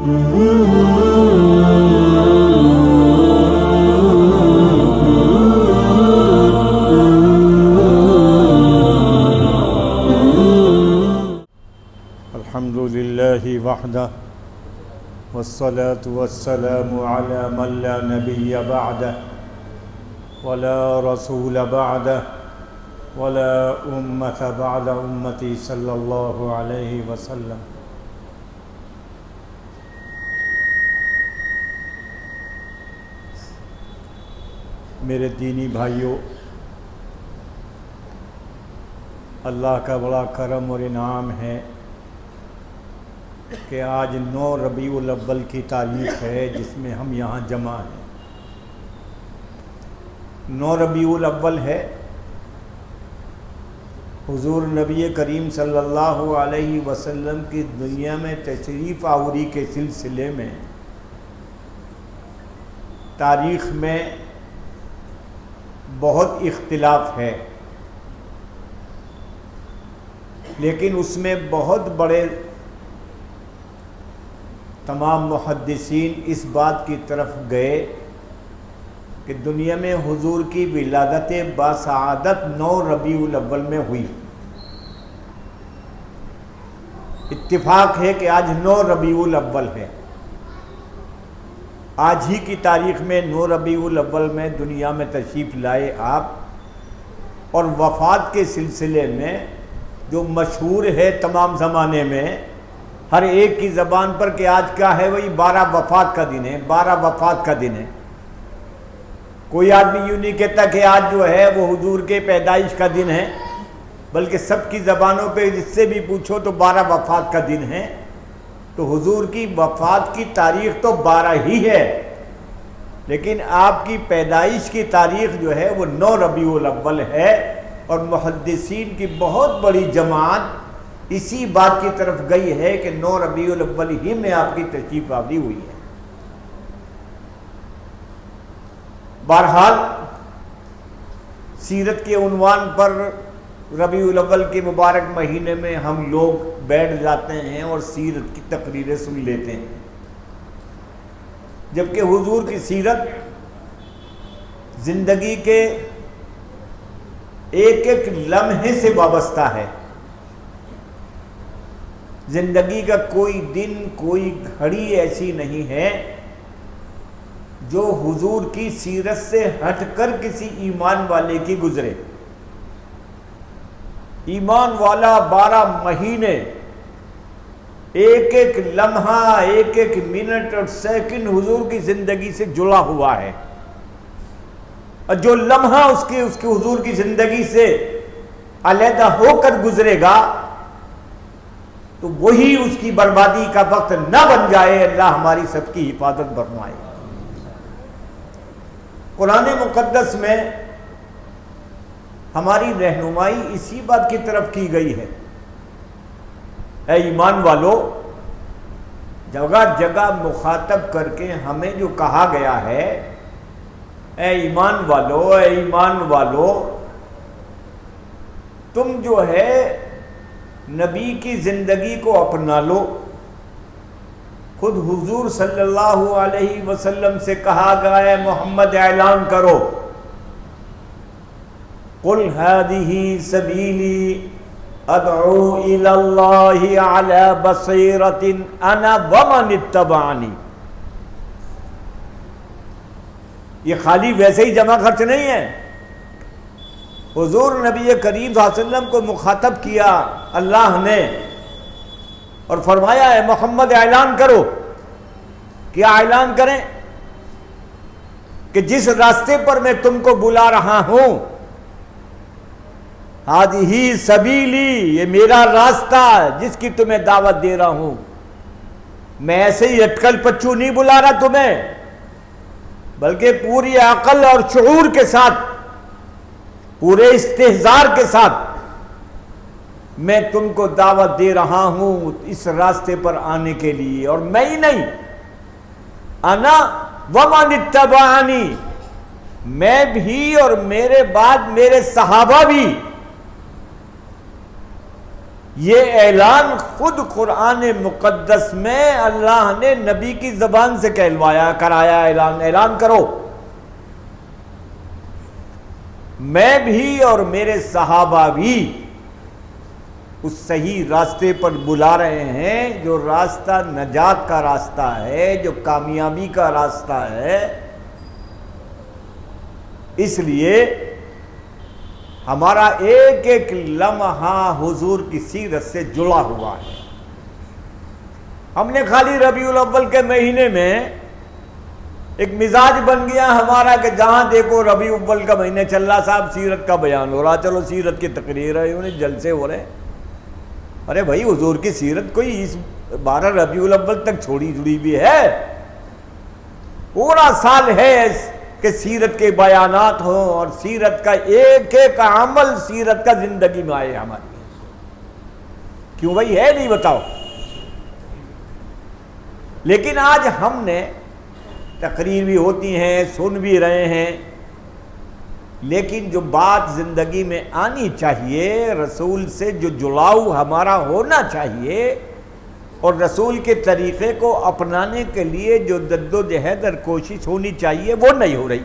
الحمد لله وحده والصلاة والسلام على من لا نبي بعده ولا رسول بعده ولا أمة بعد أمتي صلى الله عليه وسلم. میرے دینی بھائیوں، اللہ کا بڑا کرم اور انعام ہے کہ آج 9 ربیع الاول کی تاریخ ہے جس میں ہم یہاں جمع ہیں۔ 9 ربیع الاول ہے، حضور نبی کریم صلی اللہ علیہ وسلم کی دنیا میں تشریف آوری کے سلسلے میں تاریخ میں بہت اختلاف ہے، لیکن اس میں بہت بڑے تمام محدثین اس بات کی طرف گئے کہ دنیا میں حضور کی ولادت باسعادت 9 ربیع الاول میں ہوئی۔ اتفاق ہے کہ آج 9 ربیع الاول ہے، آج ہی کی تاریخ میں 9 ربیع الاول میں دنیا میں تشریف لائے آپ، اور وفات کے سلسلے میں جو مشہور ہے تمام زمانے میں ہر ایک کی زبان پر کہ آج کیا ہے، وہی 12 وفات کا دن ہے، 12 وفات کا دن ہے۔ کوئی آدمی یوں نہیں کہتا کہ آج جو ہے وہ حضور کے پیدائش کا دن ہے، بلکہ سب کی زبانوں پہ جس سے بھی پوچھو تو 12 وفات کا دن ہے۔ تو حضور کی وفات کی تاریخ تو 12 ہی ہے، لیکن آپ کی پیدائش کی تاریخ جو ہے وہ 9 ربیع الاول ہے، اور محدثین کی بہت بڑی جماعت اسی بات کی طرف گئی ہے کہ 9 ربیع الاول ہی میں آپ کی تشریف آوری ہوئی ہے۔ بہرحال سیرت کے عنوان پر ربیع الاول کے مبارک مہینے میں ہم لوگ بیٹھ جاتے ہیں اور سیرت کی تقریریں سن لیتے ہیں، جبکہ حضور کی سیرت زندگی کے ایک ایک لمحے سے وابستہ ہے۔ زندگی کا کوئی دن، کوئی گھڑی ایسی نہیں ہے جو حضور کی سیرت سے ہٹ کر کسی ایمان والے کی گزرے۔ ایمان والا 12 مہینے ایک ایک لمحہ، ایک ایک منٹ اور سیکنڈ حضور کی زندگی سے جڑا ہوا ہے، اور جو لمحہ اس کے حضور کی زندگی سے علیحدہ ہو کر گزرے گا تو وہی اس کی بربادی کا وقت نہ بن جائے۔ اللہ ہماری سب کی حفاظت فرمائے۔ قرآن مقدس میں ہماری رہنمائی اسی بات کی طرف کی گئی ہے، اے ایمان والو، جگہ جگہ مخاطب کر کے ہمیں جو کہا گیا ہے، اے ایمان والو، اے ایمان والو، تم جو ہے نبی کی زندگی کو اپنا لو۔ خود حضور صلی اللہ علیہ وسلم سے کہا گیا ہے، محمد اعلان کرو، قل هذه سبیلی ادعو الی اللہ علی بصیرۃ انا ومن اتبعنی۔ یہ خالی ویسے ہی جمع خرچ نہیں ہے، حضور نبی کریم صلی اللہ علیہ وسلم کو مخاطب کیا اللہ نے اور فرمایا ہے محمد اعلان کرو۔ کیا اعلان کریں؟ کہ جس راستے پر میں تم کو بلا رہا ہوں، ہذہ سبیلی، یہ میرا راستہ جس کی تمہیں دعوت دے رہا ہوں، میں ایسے ہی اٹکل پچو نہیں بلا رہا تمہیں، بلکہ پوری عقل اور شعور کے ساتھ، پورے استحضار کے ساتھ میں تم کو دعوت دے رہا ہوں اس راستے پر آنے کے لیے۔ اور میں ہی نہیں، انا ومن اتبعنی، میں بھی اور میرے بعد میرے صحابہ بھی یہ اعلان خود قرآن مقدس میں اللہ نے نبی کی زبان سے کہلوایا کرایا، اعلان کرو، میں بھی اور میرے صحابہ بھی اس صحیح راستے پر بلا رہے ہیں جو راستہ نجات کا راستہ ہے، جو کامیابی کا راستہ ہے۔ اس لیے ہمارا ایک ایک لمحہ حضور کی سیرت سے جڑا ہوا ہے۔ ہم نے خالی ربیع الاول کے مہینے میں ایک مزاج بن گیا ہمارا کہ جہاں دیکھو ربیع الاول کا مہینے چل رہا، صاحب سیرت کا بیان ہو رہا، چلو سیرت کی تقریر ہے، انہیں جلسے ہو رہے۔ ارے بھائی، حضور کی سیرت کوئی اس 12 ربیع الاول تک چھوڑی جڑی بھی ہے؟ پورا سال ہے کہ سیرت کے بیانات ہوں اور سیرت کا ایک ایک عمل سیرت کا زندگی میں آئے ہماری۔ کیوں بھائی، ہے نہیں بتاؤ؟ لیکن آج ہم نے تقریر بھی ہوتی ہیں، سن بھی رہے ہیں، لیکن جو بات زندگی میں آنی چاہیے، رسول سے جو جڑاؤ ہمارا ہونا چاہیے اور رسول کے طریقے کو اپنانے کے لیے جو جد و جہد اور کوشش ہونی چاہیے، وہ نہیں ہو رہی۔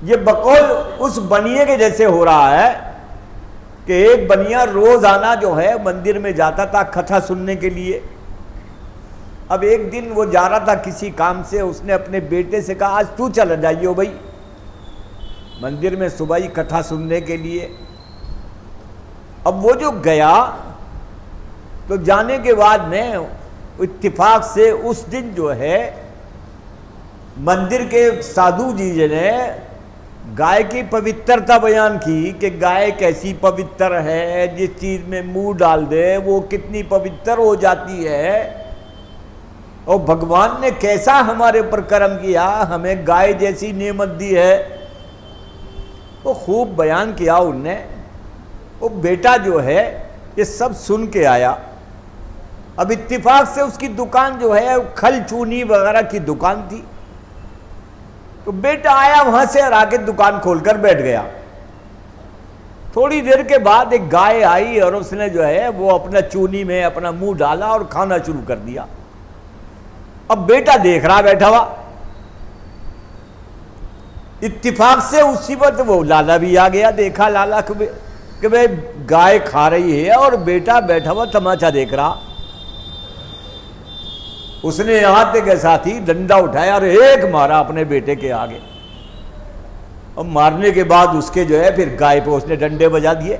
یہ بقول اس بنیے کے جیسے ہو رہا ہے کہ ایک بنیا روزانہ جو ہے مندر میں جاتا تھا کتھا سننے کے لیے۔ اب ایک دن وہ جا رہا تھا کسی کام سے، اس نے اپنے بیٹے سے کہا آج تو چلا جائیے بھائی مندر میں صبح ہی کتھا سننے کے لیے۔ اب وہ جو گیا تو جانے کے بعد میں اتفاق سے اس دن جو ہے مندر کے سادھو جی نے گائے کی پوترتا بیان کی کہ گائے کیسی پوتر ہے، جس چیز میں منہ ڈال دے وہ کتنی پوتر ہو جاتی ہے، اور بھگوان نے کیسا ہمارے اوپر کرم کیا، ہمیں گائے جیسی نعمت دی ہے۔ وہ خوب بیان کیا انہوں نے۔ وہ بیٹا جو ہے یہ سب سن کے آیا۔ اب اتفاق سے اس کی دکان جو ہے کھل چونی وغیرہ کی دکان تھی، تو بیٹا آیا وہاں سے اور آ کے دکان کھول کر بیٹھ گیا۔ تھوڑی دیر کے بعد ایک گائے آئی اور اس نے جو ہے وہ اپنا چونی میں اپنا منہ ڈالا اور کھانا شروع کر دیا۔ اب بیٹا دیکھ رہا بیٹھا ہوا، اتفاق سے اسی وقت وہ لالا بھی آ گیا، دیکھا لالا کہ بھئی گائے کھا رہی ہے اور بیٹا بیٹھا ہوا تماشا دیکھ رہا۔ اس نے ہاتھ کے ساتھ ہی ڈنڈا اٹھایا اور ایک مارا اپنے بیٹے کے آگے، اور مارنے کے بعد اس کے جو ہے پھر گائے پہ اس نے ڈنڈے بجا دیے،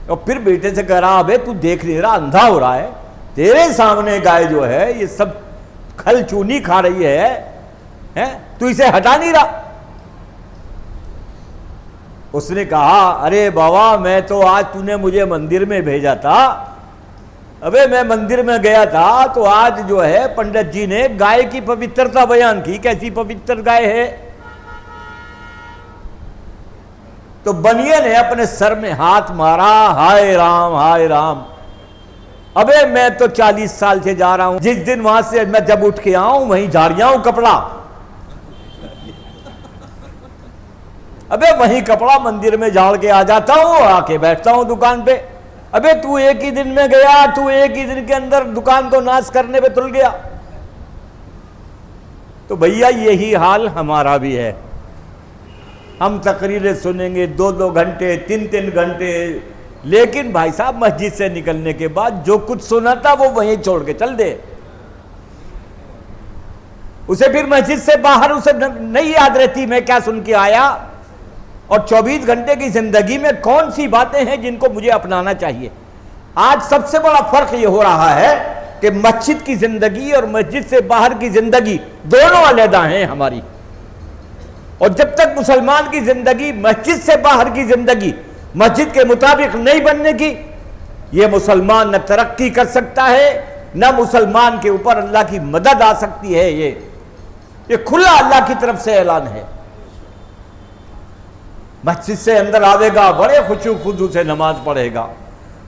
اور پھر بیٹے سے کہہ رہا ابے تو دیکھ نہیں رہا، اندھا ہو رہا ہے، تیرے سامنے گائے جو ہے یہ سب کھل چونی کھا رہی ہے، تو اسے ہٹا نہیں رہا۔ اس نے کہا ارے بابا میں تو آج تو نے مجھے مندر میں بھیجا تھا، ابے میں مندر میں گیا تھا تو آج جو ہے پنڈت جی نے گائے کی پوترتا بیان کی، کیسی پوتر گائے ہے۔ تو بنیے نے اپنے سر میں ہاتھ مارا، ہائے رام ہائے رام، ابے میں تو 40 سال سے جا رہا ہوں، جس دن وہاں سے میں جب اٹھ کے آؤں وہیں جھاڑیاں ہوں کپڑا، ابے وہیں کپڑا مندر میں جھاڑ کے آ جاتا ہوں، آ کے بیٹھتا ہوں دکان پہ۔ ابے تو ایک ہی دن میں گیا، تو ایک ہی دن کے اندر دکان کو ناش کرنے پہ تل گیا۔ تو بھیا یہی حال ہمارا بھی ہے، ہم تقریریں سنیں گے 2 گھنٹے 3 گھنٹے، لیکن بھائی صاحب مسجد سے نکلنے کے بعد جو کچھ سنا تھا وہ وہیں چھوڑ کے چل دے، اسے پھر مسجد سے باہر اسے نہیں یاد رہتی میں کیا سن کے آیا، اور 24 گھنٹے کی زندگی میں کون سی باتیں ہیں جن کو مجھے اپنانا چاہیے۔ آج سب سے بڑا فرق یہ ہو رہا ہے کہ مسجد کی زندگی اور مسجد سے باہر کی زندگی دونوں علیحدہ ہیں ہماری، اور جب تک مسلمان کی زندگی مسجد سے باہر کی زندگی مسجد کے مطابق نہیں بننے کی، یہ مسلمان نہ ترقی کر سکتا ہے، نہ مسلمان کے اوپر اللہ کی مدد آ سکتی ہے۔ یہ کھلا اللہ کی طرف سے اعلان ہے۔ مسجد سے اندر آئے گا، بڑے خشوع خضوع سے نماز پڑھے گا،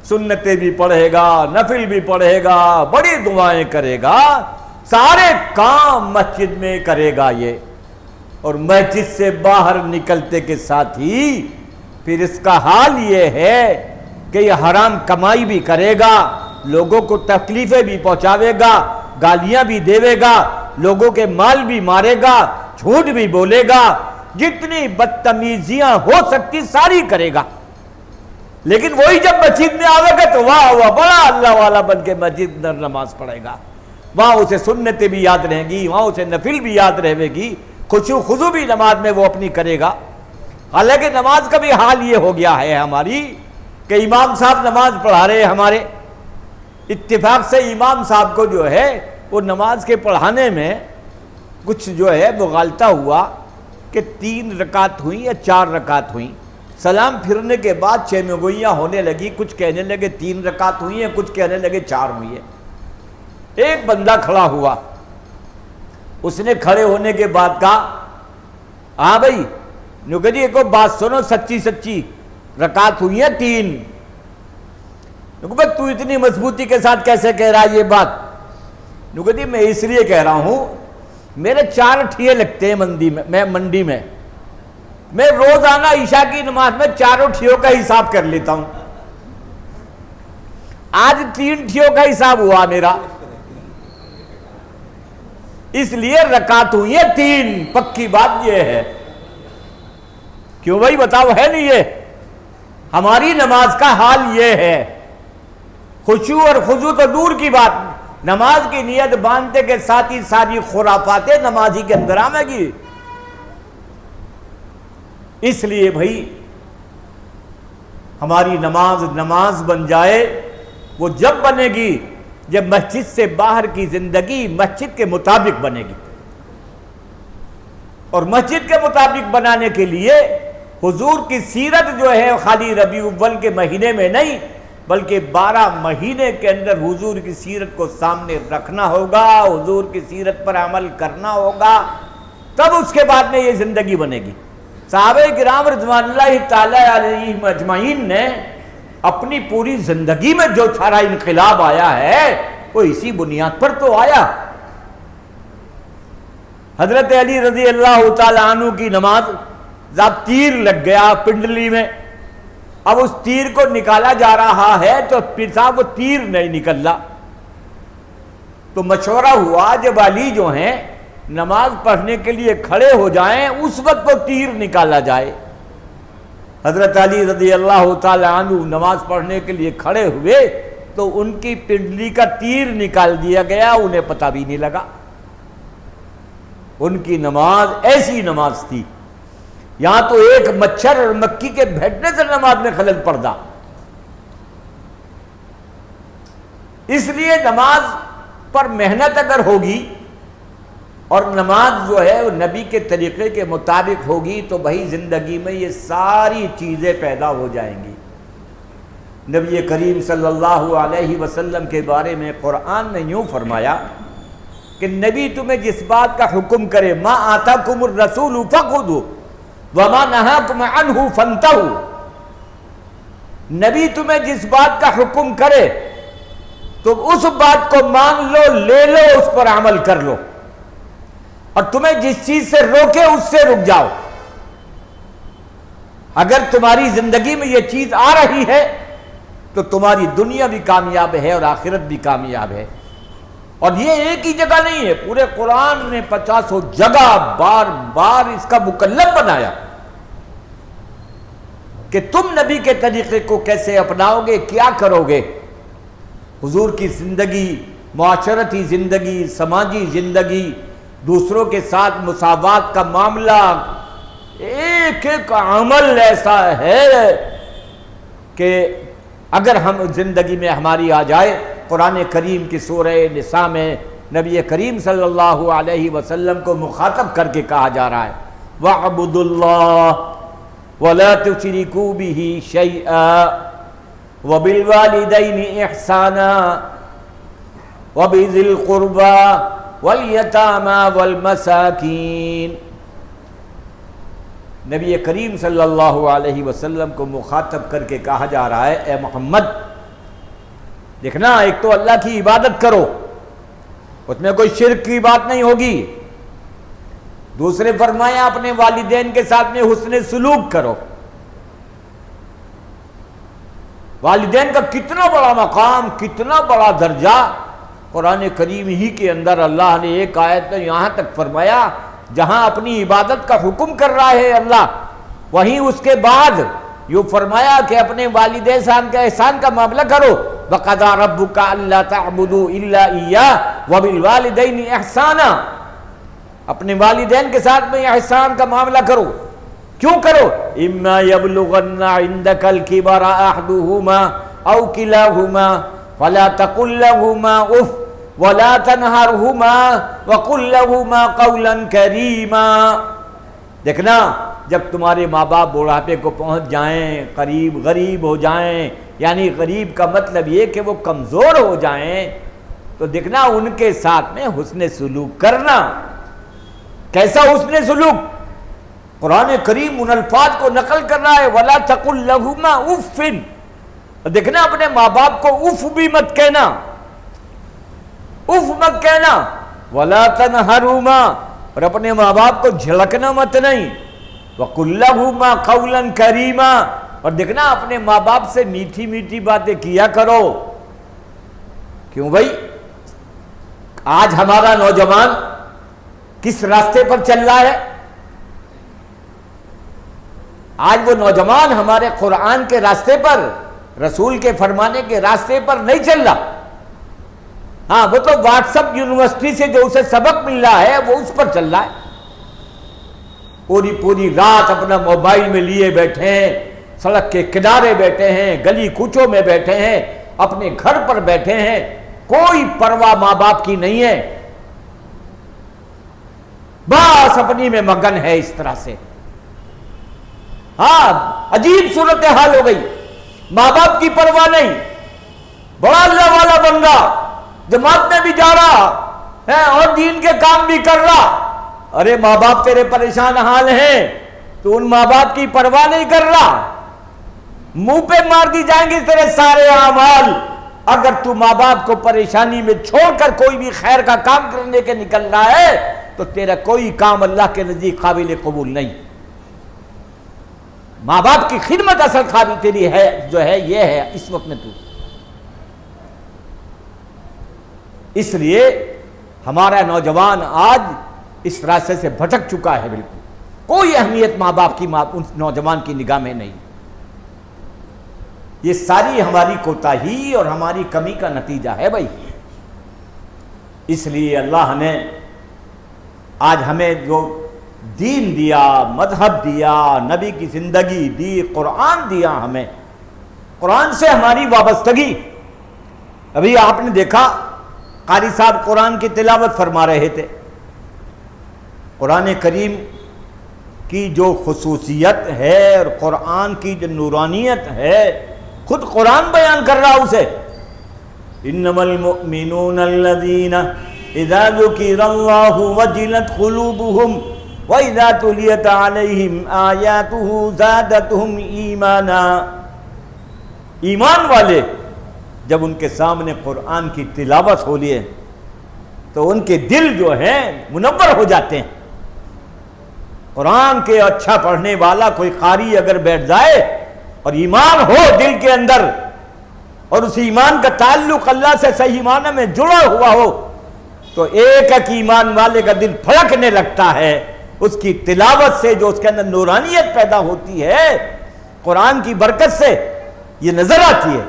سنتیں بھی پڑھے گا، نفل بھی پڑھے گا، بڑی دعائیں کرے گا، سارے کام مسجد میں کرے گا یہ، اور مسجد سے باہر نکلتے کے ساتھ ہی پھر اس کا حال یہ ہے کہ یہ حرام کمائی بھی کرے گا، لوگوں کو تکلیفیں بھی پہنچاوے گا، گالیاں بھی دے گا، لوگوں کے مال بھی مارے گا، جھوٹ بھی بولے گا، جتنی بدتمیزیاں ہو سکتی ساری کرے گا. لیکن وہی جب مسجد میں آئے گا تو واہ واہ بڑا اللہ والا بن کے مسجد میں نماز پڑھے گا. وہاں اسے سنتیں بھی یاد رہیں گی، وہاں اسے نفل بھی یاد رہے گی، خشوع خضوع بھی نماز میں وہ اپنی کرے گا. حالانکہ نماز کا بھی حال یہ ہو گیا ہے ہماری کہ امام صاحب نماز پڑھا رہے ہمارے، اتفاق سے امام صاحب کو جو ہے وہ نماز کے پڑھانے میں کچھ جو ہے مغالطہ ہوا کہ 3 رکعت ہوئیں یا 4 رکعت ہوئیں. سلام پھرنے کے بعد چیمگوئیاں ہونے لگی، کچھ کہنے لگے 3 رکعت ہوئی ہیں، کچھ کہنے لگے 4 ہوئی ہیں. ایک بندہ کھڑا ہوا، اس نے کھڑے ہونے کے بعد کہا ہاں بھائی نکہ جی ایک بات سنو، سچی سچی رکعت ہوئی ہیں 3. نکہ بھائی تو اتنی مضبوطی کے ساتھ کیسے کہہ رہا ہے یہ بات؟ نکہ جی میں اس لیے کہہ رہا ہوں، میرے 4 ٹھیے لگتے ہیں منڈی میں میں روزانہ عشاء کی نماز میں 4 ٹھیوں کا حساب کر لیتا ہوں. آج 3 ٹھیوں کا حساب ہوا میرا، اس لیے رکعت ہوئی ہے 3. پکی بات یہ ہے. کیوں بھائی بتاؤ، ہے نہیں یہ ہماری نماز کا حال یہ ہے. خشوع اور خضوع تو دور کی بات، نماز کی نیت باندھتے کے ساتھ ہی ساری خرافاتیں نمازی کے اندر آئے گی. اس لیے بھائی ہماری نماز بن جائے. وہ جب بنے گی جب مسجد سے باہر کی زندگی مسجد کے مطابق بنے گی. اور مسجد کے مطابق بنانے کے لیے حضور کی سیرت جو ہے خالی ربیع الاول کے مہینے میں نہیں بلکہ 12 مہینے کے اندر حضور کی سیرت کو سامنے رکھنا ہوگا، حضور کی سیرت پر عمل کرنا ہوگا، تب اس کے بعد میں یہ زندگی بنے گی. صحابہ کرام رضوان اللہ تعالی علیہم اجمعین نے اپنی پوری زندگی میں جو سارا انقلاب آیا ہے وہ اسی بنیاد پر تو آیا. حضرت علی رضی اللہ تعالی عنہ کی نماز، جب تیر لگ گیا پنڈلی میں، اب اس تیر کو نکالا جا رہا ہے تو پھر صاحب وہ تیر نہیں نکل رہا، تو مشورہ ہوا جب علی جو ہیں نماز پڑھنے کے لیے کھڑے ہو جائیں اس وقت وہ تیر نکالا جائے. حضرت علی رضی اللہ تعالی عنہ نماز پڑھنے کے لیے کھڑے ہوئے تو ان کی پنڈلی کا تیر نکال دیا گیا، انہیں پتہ بھی نہیں لگا. ان کی نماز ایسی نماز تھی، یہاں تو ایک مچھر اور مکھی کے بیٹھنے سے نماز میں خلل پڑتا. اس لیے نماز پر محنت اگر ہوگی اور نماز جو ہے وہ نبی کے طریقے کے مطابق ہوگی تو بھائی زندگی میں یہ ساری چیزیں پیدا ہو جائیں گی. نبی کریم صلی اللہ علیہ وسلم کے بارے میں قرآن نے یوں فرمایا کہ نبی تمہیں جس بات کا حکم کرے ما آتاکم الرسول فخذوہ وما نہاکم عنہ فانتہوا، نبی تمہیں جس بات کا حکم کرے تو اس بات کو مان لو، لے لو، اس پر عمل کر لو، اور تمہیں جس چیز سے روکے اس سے رک جاؤ. اگر تمہاری زندگی میں یہ چیز آ رہی ہے تو تمہاری دنیا بھی کامیاب ہے اور آخرت بھی کامیاب ہے. اور یہ ایک ہی جگہ نہیں ہے، پورے قرآن نے 50 جگہ بار بار اس کا مکلف بنایا کہ تم نبی کے طریقے کو کیسے اپناؤ گے، کیا کرو گے. حضور کی زندگی، معاشرتی زندگی، سماجی زندگی، دوسروں کے ساتھ مساوات کا معاملہ، ایک ایک عمل ایسا ہے کہ اگر ہم زندگی میں ہماری آ جائے. قرآن کریم کی سورہ نساء میں نبی کریم صلی اللہ علیہ وسلم کو مخاطب کر کے کہا جا رہا ہے وَاعْبُدُوا اللَّهَ وَلَا تُشْرِكُوا بِهِ شَيْئًا وَبِالْوَالِدَيْنِ إِحْسَانًا وَبِذِي الْقُرْبَى وَالْيَتَامَى وَالْمَسَاكِينِ. نبی کریم صلی اللہ علیہ وسلم کو مخاطب کر کے کہا جا رہا ہے اے محمد دیکھنا، ایک تو اللہ کی عبادت کرو، اس میں کوئی شرک کی بات نہیں ہوگی. دوسرے فرمایا اپنے والدین کے ساتھ میں حسن سلوک کرو. والدین کا کتنا بڑا مقام، کتنا بڑا درجہ قرآن کریم ہی کے اندر اللہ نے ایک آیت میں یہاں تک فرمایا، جہاں اپنی عبادت کا حکم کر رہا ہے اللہ، وہیں اس کے بعد یوں فرمایا کہ اپنے والدین کا احسان کا معاملہ کرو، وَقَضَىٰ رَبُّكَ أَلَّا تَعْبُدُوا إِلَّا إِيَّاهُ وَبِالْوَالِدَيْنِ إِحْسَانًا، اپنے والدین کے ساتھ میں احسان کا معاملہ کرو۔ کیوں کرو؟ إِمَّا يَبْلُغَنَّ عِندَكَ الْكِبَرَ أَحَدُهُمَا أَوْ كِلَاهُمَا فَلَا تَقُل لَّهُمَا أُفٍّ وَلَا تَنْهَرْهُمَا وَقُل لَّهُمَا قَوْلًا كَرِيمًا۔ دیکھنا جب تمہارے ماں باپ بڑھاپے کو پہنچ جائیں، قریب غریب ہو جائیں، یعنی غریب کا مطلب یہ کہ وہ کمزور ہو جائیں، تو دیکھنا ان کے ساتھ میں حسن سلوک کرنا۔ کیسا حسن سلوک؟ قرآن کریم ان الفاظ کو نقل کر رہا ہے، وَلَا تَقُل لَّهُمَا أُفٍّ، دیکھنا اپنے ماں باپ کو اف بھی مت کہنا، اف مت کہنا، وَلَا تَنْهَرْهُمَا، اور اپنے ماں باپ کو جھڑکنا مت نہیں، وَقُل لَّهُمَا قَوْلًا كَرِيمًا، اور دیکھنا اپنے ماں باپ سے میٹھی میٹھی باتیں کیا کرو۔ کیوں بھائی؟ آج ہمارا نوجوان کس راستے پر چل رہا ہے؟ آج وہ نوجوان ہمارے قرآن کے راستے پر، رسول کے فرمانے کے راستے پر نہیں چل رہا۔ ہاں وہ تو واٹس ایپ یونیورسٹی سے جو اسے سبق مل رہا ہے وہ اس پر چل رہا ہے، پوری رات اپنا موبائل میں لیے بیٹھے ہیں، سڑک کے کنارے بیٹھے ہیں، گلی کوچوں میں بیٹھے ہیں، اپنے گھر پر بیٹھے ہیں، کوئی پرواہ ماں باپ کی نہیں ہے، بس اپنی میں مگن ہے اس طرح سے۔ ہاں عجیب صورتحال ہو گئی، ماں باپ کی پرواہ نہیں، بڑا اللہ والا بندہ جماعت میں بھی جا رہا ہے اور دین کے کام بھی کر رہا، ارے ماں باپ تیرے پریشان حال ہیں، تو ان ماں باپ کی پرواہ نہیں کر رہا، منہ پہ مار دی جائیں گے تیرے سارے اعمال اگر تو ماں باپ کو پریشانی میں چھوڑ کر کوئی بھی خیر کا کام کرنے کے نکل رہا ہے تو تیرا کوئی کام اللہ کے نزدیک قابل قبول نہیں۔ ماں باپ کی خدمت اصل قابل تیری ہے جو ہے یہ ہے اس وقت میں تو۔ اس لیے ہمارا نوجوان آج اس راستے سے بھٹک چکا ہے، بالکل کوئی اہمیت ماں باپ کی اس نوجوان کی نگاہ میں نہیں۔ یہ ساری ہماری کوتاہی اور ہماری کمی کا نتیجہ ہے بھائی۔ اس لیے اللہ نے آج ہمیں جو دین دیا، مذہب دیا، نبی کی زندگی دی، قرآن دیا، ہمیں قرآن سے ہماری وابستگی۔ ابھی آپ نے دیکھا قاری صاحب قرآن کی تلاوت فرما رہے تھے، قرآن کریم کی جو خصوصیت ہے اور قرآن کی جو نورانیت ہے خود قرآن بیان کر رہا اسے۔ انما المؤمنون الذین اذا ذکر اللہ وجلت قلوبہم وَإِذَا تُلِيَتْ عَلَيْهِمْ آيَاتُهُ زَادَتْهُمْ ایمانا، ایمان والے جب ان کے سامنے قرآن کی تلاوت ہو لیے تو ان کے دل جو ہیں منور ہو جاتے ہیں۔ قرآن کے اچھا پڑھنے والا کوئی قاری اگر بیٹھ جائے اور ایمان ہو دل کے اندر اور اس ایمان کا تعلق اللہ سے صحیح معنی میں جڑا ہوا ہو تو ایک ایک ایمان والے کا دل پھڑکنے لگتا ہے، اس کی تلاوت سے جو اس کے اندر نورانیت پیدا ہوتی ہے قرآن کی برکت سے یہ نظر آتی ہے۔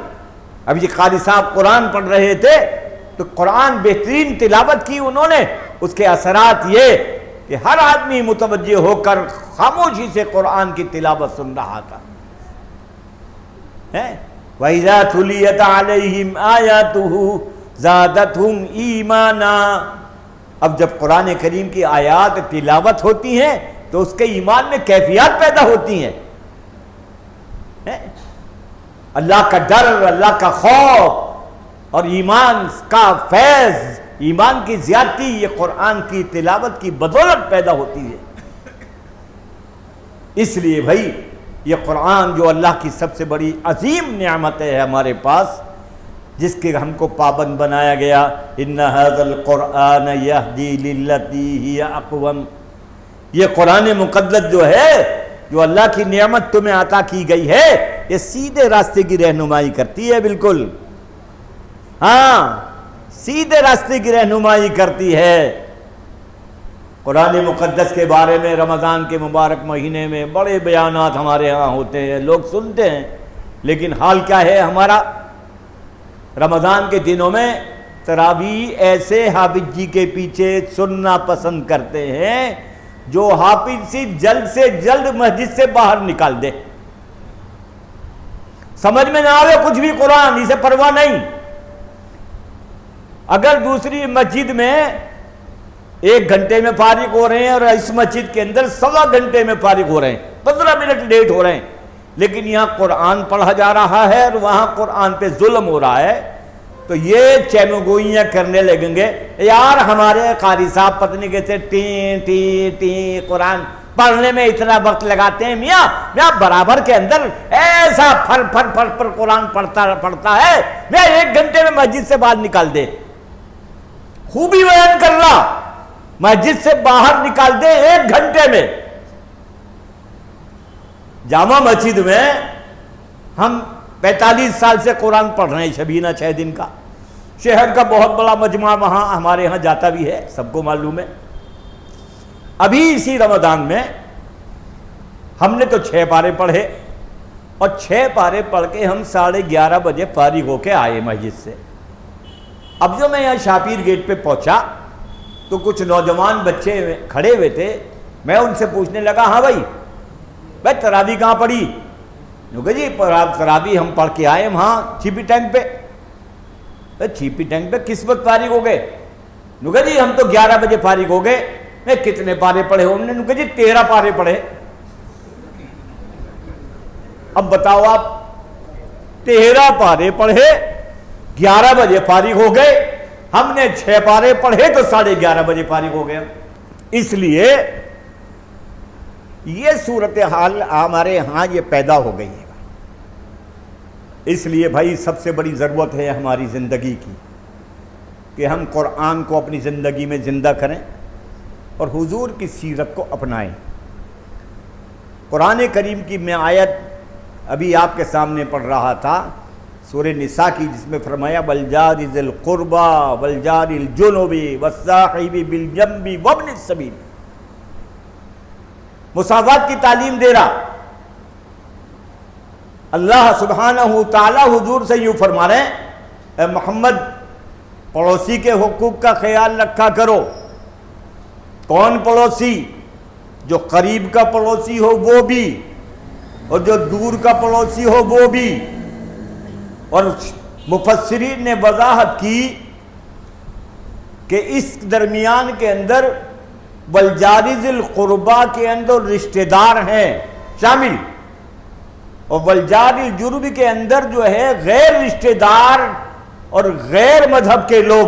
اب یہ قاری صاحب قرآن پڑھ رہے تھے تو قرآن بہترین تلاوت کی انہوں نے، اس کے اثرات یہ کہ ہر آدمی متوجہ ہو کر خاموشی سے قرآن کی تلاوت سن رہا تھا۔ وَإِذَا تُلِيَتْ عَلَيْهِمْ آيَاتُهُ زَادَتْهُمْ ایمانا، اب جب قرآن کریم کی آیات تلاوت ہوتی ہیں تو اس کے ایمان میں کیفیات پیدا ہوتی ہیں، اللہ کا ڈر، اللہ کا خوف اور ایمان کا فیض، ایمان کی زیادتی یہ قرآن کی تلاوت کی بدولت پیدا ہوتی ہے۔ اس لیے بھائی یہ قرآن جو اللہ کی سب سے بڑی عظیم نعمت ہے ہمارے پاس، جس کے ہم کو پابند بنایا گیا، ان ھذا القرآن یہدی للتی ہی اقوم، یہ قرآن مقدس جو ہے جو اللہ کی نعمت تمہیں عطا کی گئی ہے یہ سیدھے راستے کی رہنمائی کرتی ہے، بالکل ہاں سیدھے راستے کی رہنمائی کرتی ہے۔ قرآن مقدس کے بارے میں رمضان کے مبارک مہینے میں بڑے بیانات ہمارے ہاں ہوتے ہیں، لوگ سنتے ہیں، لیکن حال کیا ہے ہمارا؟ رمضان کے دنوں میں تراویح ایسے حافظ جی کے پیچھے سننا پسند کرتے ہیں جو حافظ سے جلد مسجد سے باہر نکال دے، سمجھ میں نہ آئے کچھ بھی قرآن، اسے پرواہ نہیں۔ اگر دوسری مسجد میں 1 گھنٹے میں فارغ ہو رہے ہیں اور اس مسجد کے اندر 1.25 گھنٹے میں فارغ ہو رہے ہیں، 15 منٹ لیٹ ہو رہے ہیں، لیکن یہاں قرآن پڑھا جا رہا ہے اور وہاں قرآن پہ ظلم ہو رہا ہے، تو یہ چیمگوئیاں کرنے لگیں گے، یار ہمارے قاری صاحب پتہ نہیں کیسے ٹیں قرآن پڑھنے میں اتنا وقت لگاتے ہیں، میاں برابر کے اندر ایسا پھر قرآن پڑھتا ہے، میں 1 گھنٹے میں مسجد سے باہر نکال دے، خوبی بیان کر رہا، مسجد سے باہر نکال دے 1 گھنٹے میں۔ جامع مسجد میں ہم 45 سال سے قرآن پڑھ رہے ہیں، شبینہ 6 دن کا، شہر کا بہت بڑا مجمع وہاں ہمارے ہاں جاتا بھی ہے، سب کو معلوم ہے۔ ابھی اسی رمضان میں ہم نے تو 6 پارے پڑھے، اور 6 پارے پڑھ کے ہم 11:30 بجے فارغ ہو کے آئے مسجد سے۔ اب جو میں یہاں شاپیر گیٹ پہ پہنچا تو کچھ نوجوان بچے کھڑے ہوئے تھے، میں ان سے پوچھنے لگا، ہاں بھائی تراویح کہاں پڑھی؟ کہ جی تراویح ہم پڑھ کے آئے وہاں چھیپی ٹینک پہ۔ چھیپی ٹینک پہ کس وقت فارغ ہو گئے؟ کہ جی ہم تو 11 بجے فارغ ہو گئے۔ میں کتنے پارے پڑھے ہو؟ انہوں نے کہا جی 13 پارے پڑھے۔ اب بتاؤ آپ، 13 پارے پڑھے، 11 بجے فارغ ہو گئے، ہم نے 6 پارے پڑھے تو 11:30 بجے فارغ ہو گئے۔ اس لیے یہ صورتحال ہمارے ہاں یہ پیدا ہو گئی ہے۔ اس لیے بھائی سب سے بڑی ضرورت ہے ہماری زندگی کی کہ ہم قرآن کو اپنی زندگی میں زندہ کریں اور حضور کی سیرت کو اپنائیں۔ قرآن کریم کی میں آیت ابھی آپ کے سامنے پڑھ رہا تھا، سورہ نساء کی، جس میں فرمایا وَالْجَارِ ذِي الْقُرْبَى وَالْجَارِ الْجُنُبِ وَالصَّاحِبِ بِالْجَنبِ وَابْنِ السَّبِيلِ، مساوات کی تعلیم دے رہا۔ اللہ سبحانہ تعالی حضور سے یوں فرما رہے ہیں، اے محمد پڑوسی کے حقوق کا خیال رکھا کرو۔ کون پڑوسی؟ جو قریب کا پڑوسی ہو وہ بھی، اور جو دور کا پڑوسی ہو وہ بھی۔ اور مفسرین نے وضاحت کی کہ اس درمیان کے اندر والجار ذی القربہ کے اندر رشتہ دار ہیں شامل، اور والجار الجنب کے اندر جو ہے غیر رشتہ دار اور غیر مذہب کے لوگ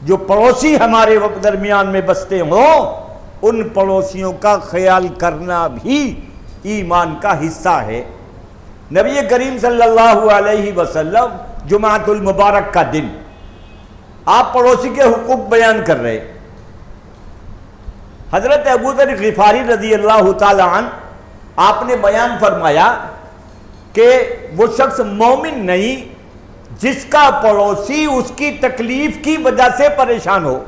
جو پڑوسی ہمارے درمیان میں بستے ہوں، ان پڑوسیوں کا خیال کرنا بھی ایمان کا حصہ ہے۔ نبی کریم صلی اللہ علیہ وسلم جمعۃ المبارک کا دن آپ پڑوسی کے حقوق بیان کر رہے، حضرت ابو ذر غفاری رضی اللہ تعالی عنہ آپ نے بیان فرمایا کہ وہ شخص مومن نہیں جس کا پڑوسی اس کی تکلیف کی وجہ سے پریشان ہو،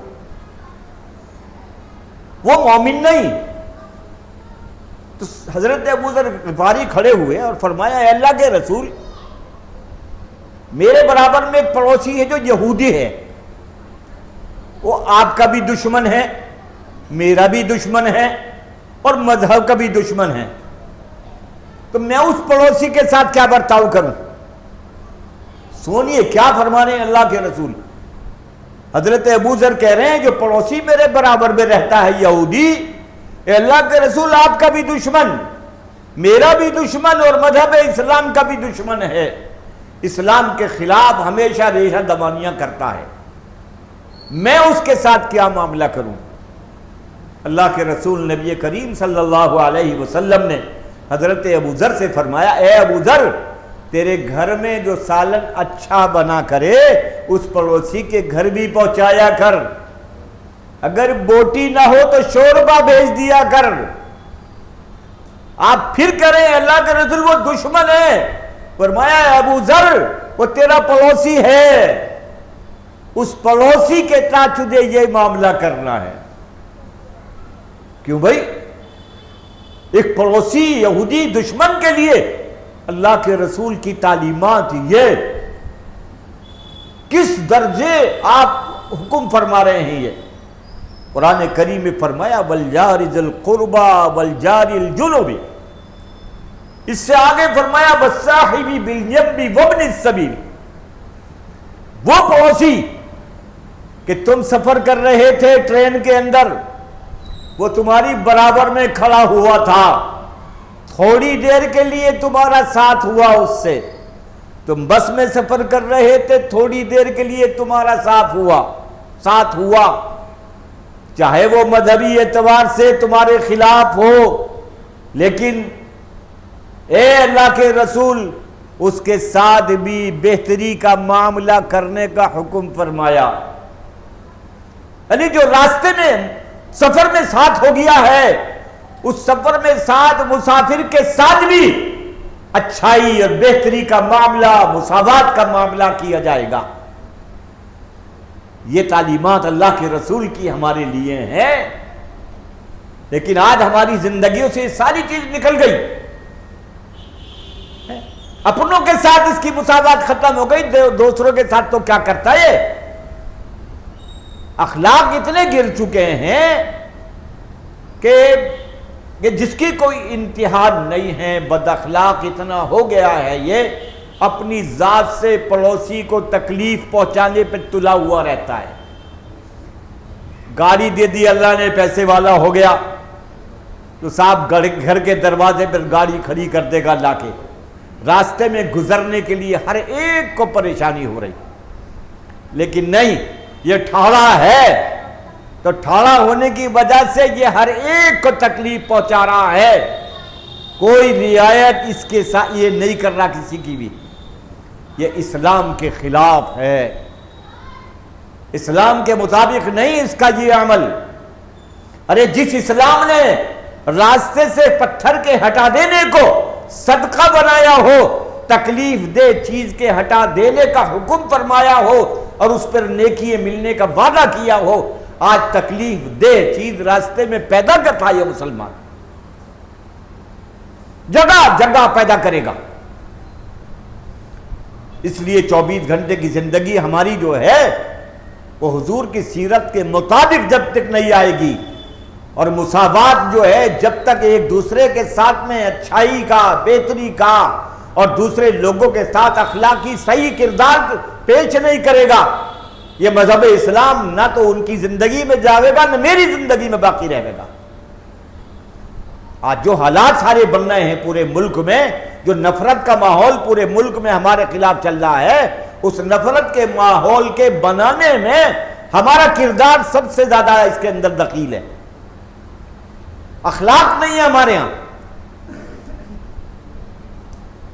وہ مومن نہیں۔ تو حضرت ابو ذر غفاری کھڑے ہوئے اور فرمایا، اے اللہ کے رسول، میرے برابر میں ایک پڑوسی ہے جو یہودی ہے، وہ آپ کا بھی دشمن ہے، میرا بھی دشمن ہے، اور مذہب کا بھی دشمن ہے، تو میں اس پڑوسی کے ساتھ کیا برتاؤ کروں؟ سنیے کیا فرمانے ہیں اللہ کے رسول۔ حضرت ابو ذر کہہ رہے ہیں جو پڑوسی میرے برابر میں رہتا ہے یہودی، اے اللہ کے رسول آپ کا بھی دشمن، میرا بھی دشمن، اور مذہب اسلام کا بھی دشمن ہے، اسلام کے خلاف ہمیشہ ریشہ دمانیاں کرتا ہے، میں اس کے ساتھ کیا معاملہ کروں؟ اللہ کے رسول نبی کریم صلی اللہ علیہ وسلم نے حضرت ابو ذر سے فرمایا، اے ابو ذر، تیرے گھر میں جو سالن اچھا بنا کرے اس پڑوسی کے گھر بھی پہنچایا کر، اگر بوٹی نہ ہو تو شوربہ بھیج دیا کر، آپ پھر کہہ رہے ہیں اللہ کے رسول وہ دشمن ہے. فرمایا ابو ذر وہ تیرا پڑوسی ہے، اس پڑوسی کے ساتھ تجھے یہ معاملہ کرنا ہے. کیوں بھائی؟ ایک پڑوسی یہودی دشمن کے لیے اللہ کے رسول کی تعلیمات یہ کس درجے آپ حکم فرما رہے ہیں. یہ قرآن کریم میں فرمایا والجار ذی القربى والجار الجنب، اس سے آگے فرمایا والصاحب بالجنب وابن السبیل. وہ پڑوسی کہ تم سفر کر رہے تھے ٹرین کے اندر، وہ تمہاری برابر میں کھڑا ہوا تھا، تھوڑی دیر کے لیے تمہارا ساتھ ہوا اس سے. تم بس میں سفر کر رہے تھے، تھوڑی دیر کے لیے تمہارا ساتھ ہوا، چاہے وہ مذہبی اعتبار سے تمہارے خلاف ہو، لیکن اے اللہ کے رسول اس کے ساتھ بھی بہتری کا معاملہ کرنے کا حکم فرمایا. یعنی جو راستے میں سفر میں ساتھ ہو گیا ہے، اس سفر میں ساتھ مسافر کے ساتھ بھی اچھائی اور بہتری کا معاملہ، مساوات کا معاملہ کیا جائے گا. یہ تعلیمات اللہ کے رسول کی ہمارے لیے ہیں، لیکن آج ہماری زندگیوں سے ساری چیز نکل گئی. اپنوں کے ساتھ اس کی مساوات ختم ہو گئی، دوسروں کے ساتھ تو کیا کرتا ہے. اخلاق اتنے گر چکے ہیں کہ جس کی کوئی انتہا نہیں ہے. بد اخلاق اتنا ہو گیا ہے یہ اپنی ذات سے پڑوسی کو تکلیف پہنچانے پہ تلا ہوا رہتا ہے. گاڑی دے دی اللہ نے، پیسے والا ہو گیا تو صاحب گھر کے دروازے پر گاڑی کھڑی کر دے گا لا کے. راستے میں گزرنے کے لیے ہر ایک کو پریشانی ہو رہی. لیکن نہیں، یہ ٹھاڑا ہے تو ٹھاڑا ہونے کی وجہ سے یہ ہر ایک کو تکلیف پہنچا رہا ہے. کوئی رعایت اس کے ساتھ یہ نہیں کر رہا کسی کی بھی. یہ اسلام کے خلاف ہے، اسلام کے مطابق نہیں اس کا یہ عمل. ارے جس اسلام نے راستے سے پتھر کے ہٹا دینے کو صدقہ بنایا ہو، تکلیف دہ چیز کے ہٹا دینے کا حکم فرمایا ہو اور اس پر نیکی ملنے کا وعدہ کیا ہو، آج تکلیف دہ چیز راستے میں پیدا کرتا ہے مسلمان، جگہ جگہ پیدا کرے گا. اس لیے 24 گھنٹے کی زندگی ہماری جو ہے وہ حضور کی سیرت کے مطابق جب تک نہیں آئے گی، اور مساوات جو ہے جب تک ایک دوسرے کے ساتھ میں اچھائی کا، بہتری کا اور دوسرے لوگوں کے ساتھ اخلاقی صحیح کردار پیش نہیں کرے گا، یہ مذہب اسلام نہ تو ان کی زندگی میں جاوے گا نہ میری زندگی میں باقی رہے گا. آج جو حالات سارے بن رہے ہیں پورے ملک میں، جو نفرت کا ماحول پورے ملک میں ہمارے خلاف چل رہا ہے، اس نفرت کے ماحول کے بنانے میں ہمارا کردار سب سے زیادہ اس کے اندر دخیل ہے. اخلاق نہیں ہے ہمارے ہاں.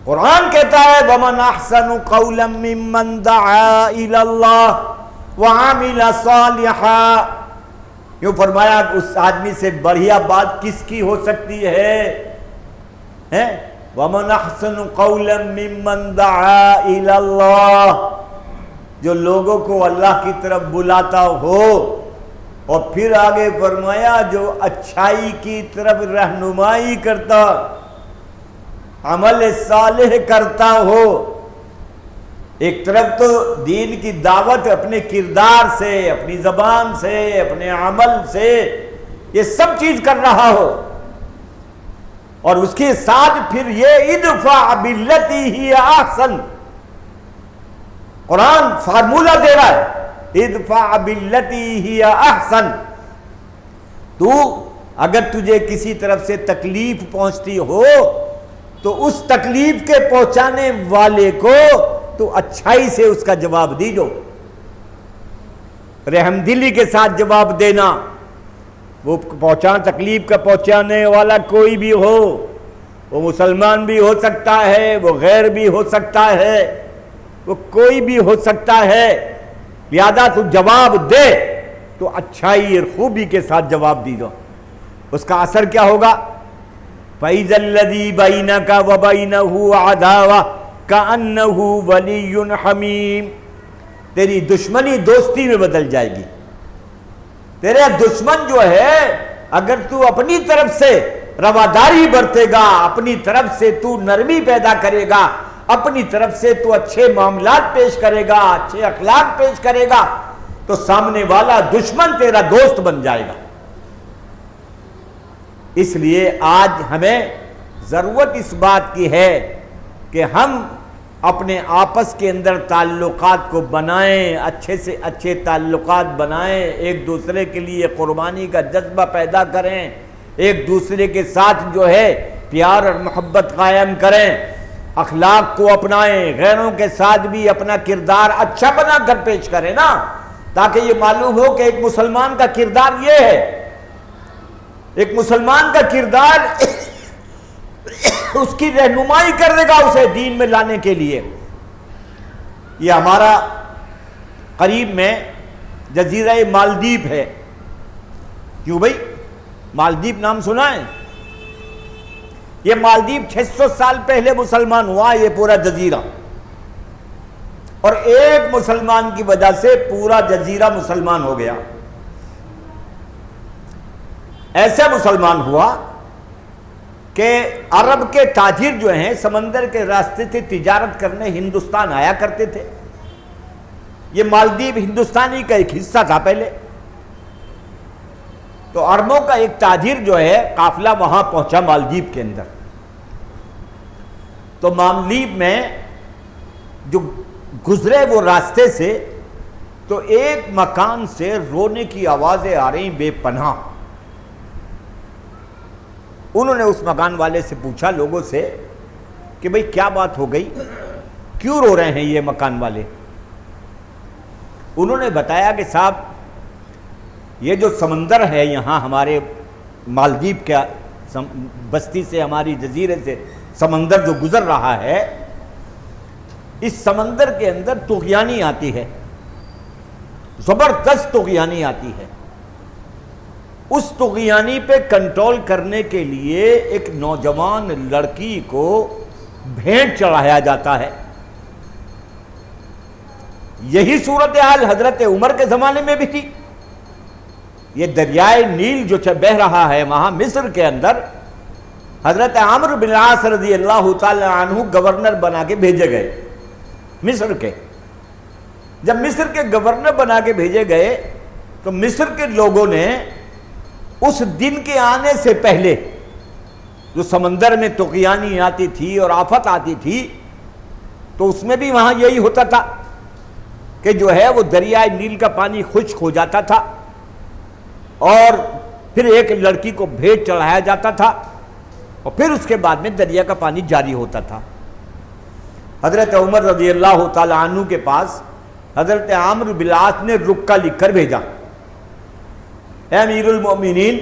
قرآن کہتا ہے وَمَنْ أَحْسَنُ قَوْلًا مِّمَّنْ دَعَا إِلَى اللَّهِ وَعَمِلَ صَالِحًا. یوں فرمایا اس آدمی سے بڑھیا بات کس کی ہو سکتی ہے؟ وَمَنْ أَحْسَنُ قَوْلًا مِّمَّنْ دَعَا إِلَى اللَّهِ، جو لوگوں کو اللہ کی طرف بلاتا ہو، اور پھر آگے فرمایا جو اچھائی کی طرف رہنمائی کرتا، عمل صالح کرتا ہو. ایک طرف تو دین کی دعوت اپنے کردار سے، اپنی زبان سے، اپنے عمل سے یہ سب چیز کر رہا ہو، اور اس کے ساتھ پھر یہ ادفع باللتی ہی احسن، قرآن فارمولہ دے رہا ہے ادفع باللتی ہی احسن. تو اگر تجھے کسی طرف سے تکلیف پہنچتی ہو تو اس تکلیف کے پہنچانے والے کو تو اچھائی سے اس کا جواب دیجو، رحم دلی کے ساتھ جواب دینا. وہ تکلیف کا پہنچانے والا کوئی بھی ہو، وہ مسلمان بھی ہو سکتا ہے، وہ غیر بھی ہو سکتا ہے، وہ کوئی بھی ہو سکتا ہے، لہذا تو جواب دے تو اچھائی اور خوبی کے ساتھ جواب دیجو. اس کا اثر کیا ہوگا؟ فَإِذَا الَّذِي بَيْنَكَ وَبَيْنَهُ عَدَاوَةٌ كَأَنَّهُ وَلِيٌّ حَمِيمٌ، تیری دشمنی دوستی میں بدل جائے گی. تیرے دشمن جو ہے اگر تو اپنی طرف سے رواداری برتے گا، اپنی طرف سے تو نرمی پیدا کرے گا، اپنی طرف سے تو اچھے معاملات پیش کرے گا، اچھے اخلاق پیش کرے گا، تو سامنے والا دشمن تیرا دوست بن جائے گا. اس لیے آج ہمیں ضرورت اس بات کی ہے کہ ہم اپنے آپس کے اندر تعلقات کو بنائیں، اچھے سے اچھے تعلقات بنائیں، ایک دوسرے کے لیے قربانی کا جذبہ پیدا کریں، ایک دوسرے کے ساتھ جو ہے پیار اور محبت قائم کریں، اخلاق کو اپنائیں، غیروں کے ساتھ بھی اپنا کردار اچھا بنا کر پیش کریں نا، تاکہ یہ معلوم ہو کہ ایک مسلمان کا کردار یہ ہے. ایک مسلمان کا کردار اس کی رہنمائی کرے گا اسے دین میں لانے کے لیے. یہ ہمارا قریب میں جزیرہ مالدیپ ہے. کیوں بھائی؟ مالدیپ نام سنا ہے؟ یہ مالدیپ 600 سال پہلے مسلمان ہوا یہ پورا جزیرہ، اور ایک مسلمان کی وجہ سے پورا جزیرہ مسلمان ہو گیا. ایسا مسلمان ہوا کہ عرب کے تاجر جو ہیں سمندر کے راستے سے تجارت کرنے ہندوستان آیا کرتے تھے. یہ مالدیپ ہندوستانی کا ایک حصہ تھا پہلے. تو عربوں کا ایک تاجر جو ہے قافلہ وہاں پہنچا مالدیپ کے اندر. تو مالدیپ میں جو گزرے وہ راستے سے تو ایک مکان سے رونے کی آوازیں آ رہی بے پناہ. انہوں نے اس مکان والے سے پوچھا، لوگوں سے، کہ بھئی کیا بات ہو گئی، کیوں رو رہے ہیں یہ مکان والے؟ انہوں نے بتایا کہ صاحب یہ جو سمندر ہے یہاں ہمارے مالدیپ کا بستی سے، ہماری جزیرے سے سمندر جو گزر رہا ہے، اس سمندر کے اندر طغیانی آتی ہے، زبردست طغیانی آتی ہے. اس طغیانی پہ کنٹرول کرنے کے لیے ایک نوجوان لڑکی کو بھیٹ چڑھایا جاتا ہے. یہی صورتحال حضرت عمر کے زمانے میں بھی تھی. یہ دریائے نیل جو بہ رہا ہے وہاں مصر کے اندر، حضرت عمرو بن العاص رضی اللہ تعالی عنہ گورنر بنا کے بھیجے گئے مصر کے. جب مصر کے گورنر بنا کے بھیجے گئے تو مصر کے لوگوں نے اس دن کے آنے سے پہلے جو سمندر میں طغیانی آتی تھی اور آفت آتی تھی، تو اس میں بھی وہاں یہی ہوتا تھا کہ جو ہے وہ دریائے نیل کا پانی خشک ہو جاتا تھا اور پھر ایک لڑکی کو بھیٹ چڑھایا جاتا تھا اور پھر اس کے بعد میں دریا کا پانی جاری ہوتا تھا. حضرت عمر رضی اللہ تعالی عنہ کے پاس حضرت عمرو بن العاص نے رکا لکھ کر بھیجا، اے امیر المؤمنین،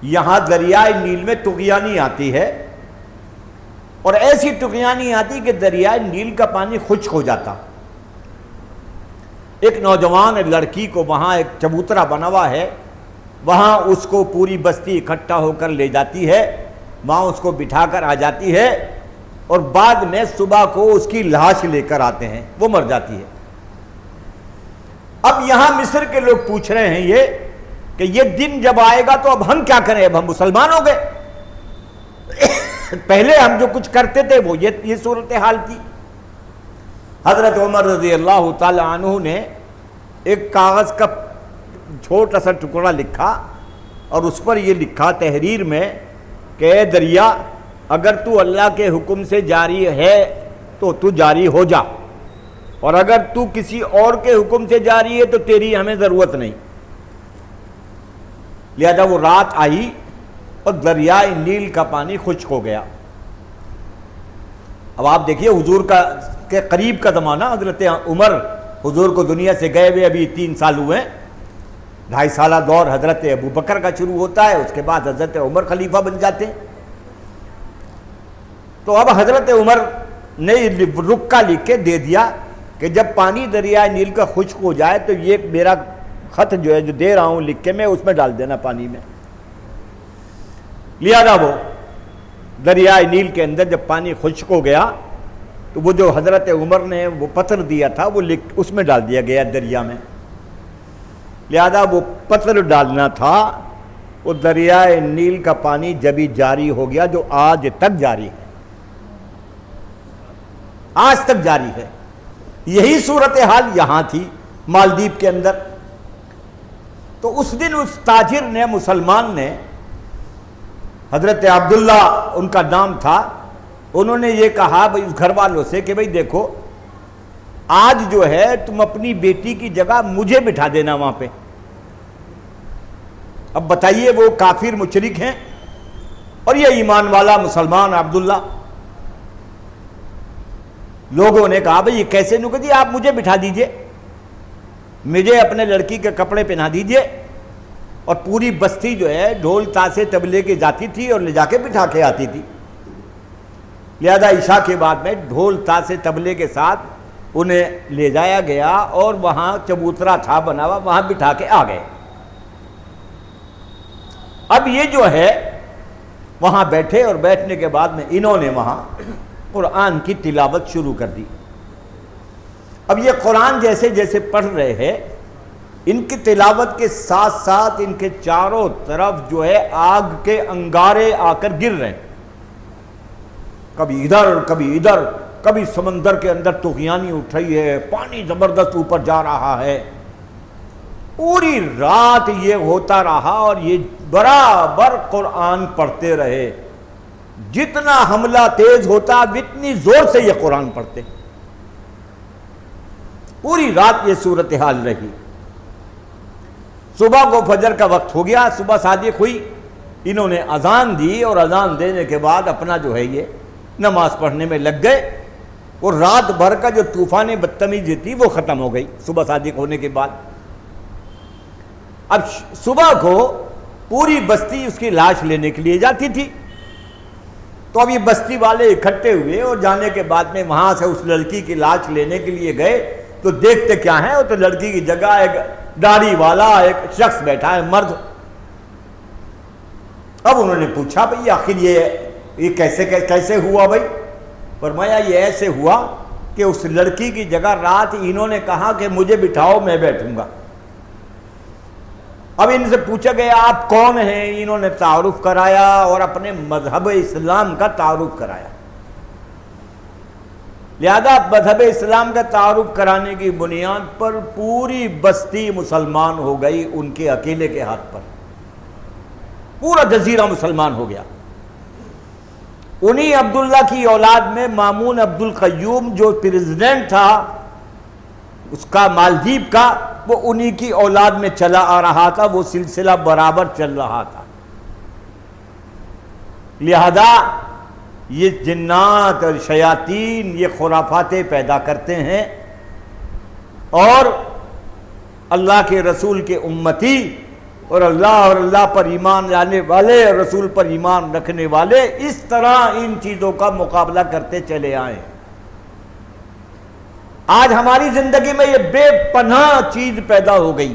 یہاں دریائے نیل میں طغیانی آتی ہے اور ایسی طغیانی آتی کہ دریائے نیل کا پانی خشک ہو جاتا. ایک نوجوان لڑکی کو وہاں ایک چبوترا بنا ہوا ہے، وہاں اس کو پوری بستی اکٹھا ہو کر لے جاتی ہے، وہاں اس کو بٹھا کر آ جاتی ہے اور بعد میں صبح کو اس کی لاش لے کر آتے ہیں، وہ مر جاتی ہے. اب یہاں مصر کے لوگ پوچھ رہے ہیں یہ کہ یہ دن جب آئے گا تو اب ہم کیا کریں، اب ہم مسلمان ہو گئے، پہلے ہم جو کچھ کرتے تھے وہ یہ صورتحال تھی. حضرت عمر رضی اللہ تعالی عنہ نے ایک کاغذ کا چھوٹا سا ٹکڑا لکھا اور اس پر یہ لکھا تحریر میں کہ اے دریا، اگر تو اللہ کے حکم سے جاری ہے تو تو جاری ہو جا، اور اگر تو کسی اور کے حکم سے جاری ہے تو تیری ہمیں ضرورت نہیں. لہذا وہ رات آئی اور دریائے نیل کا پانی خشک ہو گیا. اب آپ دیکھیے حضور کے قریب کا زمانہ، حضرت عمر حضور کو دنیا سے گئے ہوئے ابھی 3 سال ہوئے، 2.5 سالہ دور حضرت ابو بکر کا شروع ہوتا ہے، اس کے بعد حضرت عمر خلیفہ بن جاتے ہیں. تو اب حضرت عمر نے رکا لکھ کے دے دیا کہ جب پانی دریائے نیل کا خشک ہو جائے تو یہ میرا خط جو ہے جو دے رہا ہوں لکھ کے میں اس میں ڈال دینا پانی میں. لہذا وہ دریائے نیل کے اندر جب پانی خشک ہو گیا تو وہ جو حضرت عمر نے وہ پتھر دیا تھا وہ اس میں ڈال دیا گیا دریا میں، لہذا وہ پتھر ڈالنا تھا، وہ دریائے نیل کا پانی جبھی جاری ہو گیا جو آج تک جاری ہے، آج تک جاری ہے۔ یہی صورتحال یہاں تھی مالدیپ کے اندر۔ تو اس دن اس تاجر نے، مسلمان نے، حضرت عبداللہ ان کا نام تھا، انہوں نے یہ کہا بھائی اس گھر والوں سے کہ بھائی دیکھو آج جو ہے تم اپنی بیٹی کی جگہ مجھے بٹھا دینا وہاں پہ۔ اب بتائیے وہ کافر مشرک ہیں اور یہ ایمان والا مسلمان عبداللہ۔ لوگوں نے کہا بھائی یہ کیسے؟ نو کہ جی آپ مجھے بٹھا دیجئے، مجھے اپنے لڑکی کے کپڑے پہنا دیجئے۔ اور پوری بستی جو ہے ڈھول تاشے طبلے کے جاتی تھی اور لے جا کے بٹھا کے آتی تھی، لہذا عشاء کے بعد میں ڈھول تاشے طبلے کے ساتھ انہیں لے جایا گیا اور وہاں چبوترا تھا بنا ہوا، وہاں بٹھا کے آ گئے۔ اب یہ جو ہے وہاں بیٹھے اور بیٹھنے کے بعد میں انہوں نے وہاں قرآن کی تلاوت شروع کر دی۔ اب یہ قرآن جیسے جیسے پڑھ رہے ہیں، ان کی تلاوت کے ساتھ ساتھ ان کے چاروں طرف جو ہے آگ کے انگارے آ کر گر رہے ہیں، کبھی ادھر کبھی ادھر، کبھی سمندر کے اندر طغیانی اٹھ رہی ہے، پانی زبردست اوپر جا رہا ہے۔ پوری رات یہ ہوتا رہا اور یہ برابر قرآن پڑھتے رہے، جتنا حملہ تیز ہوتا اتنی زور سے یہ قرآن پڑھتے، پوری رات یہ صورتحال رہی۔ صبح کو فجر کا وقت ہو گیا، صبح صادق ہوئی، انہوں نے اذان دی اور اذان دینے کے بعد اپنا جو ہے یہ نماز پڑھنے میں لگ گئے، اور رات بھر کا جو طوفان بدتمیزی تھی وہ ختم ہو گئی صبح صادق ہونے کے بعد۔ اب صبح کو پوری بستی اس کی لاش لینے کے لیے جاتی تھی، تو اب یہ بستی والے اکٹھے ہوئے اور جانے کے بعد میں وہاں سے اس لڑکی کی لاش لینے کے لیے گئے تو دیکھتے کیا ہیں، وہ تو لڑکی کی جگہ ایک داڑھی والا ایک شخص بیٹھا ہے، مرد۔ اب انہوں نے پوچھا بھئی آخر یہ کیسے ہوا بھائی؟ فرمایا یہ ایسے ہوا کہ اس لڑکی کی جگہ رات انہوں نے کہا کہ مجھے بٹھاؤ میں بیٹھوں گا۔ اب ان سے پوچھا گیا آپ کون ہیں؟ انہوں نے تعارف کرایا اور اپنے مذہب اسلام کا تعارف کرایا۔ لہذا مذہب اسلام کا تعارف کرانے کی بنیاد پر پوری بستی مسلمان ہو گئی، ان کے اکیلے کے ہاتھ پر پورا جزیرہ مسلمان ہو گیا۔ انہی عبداللہ کی اولاد میں مامون عبد القیوم جو پریزیڈنٹ تھا اس کا مالدیپ کا، وہ انہی کی اولاد میں چلا آ رہا تھا، وہ سلسلہ برابر چل رہا تھا۔ لہذا یہ جنات اور شیاطین یہ خرافاتیں پیدا کرتے ہیں، اور اللہ کے رسول کے امتی اور اللہ پر ایمان لانے والے اور رسول پر ایمان رکھنے والے اس طرح ان چیزوں کا مقابلہ کرتے چلے آئے۔ آج ہماری زندگی میں یہ بے پناہ چیز پیدا ہو گئی،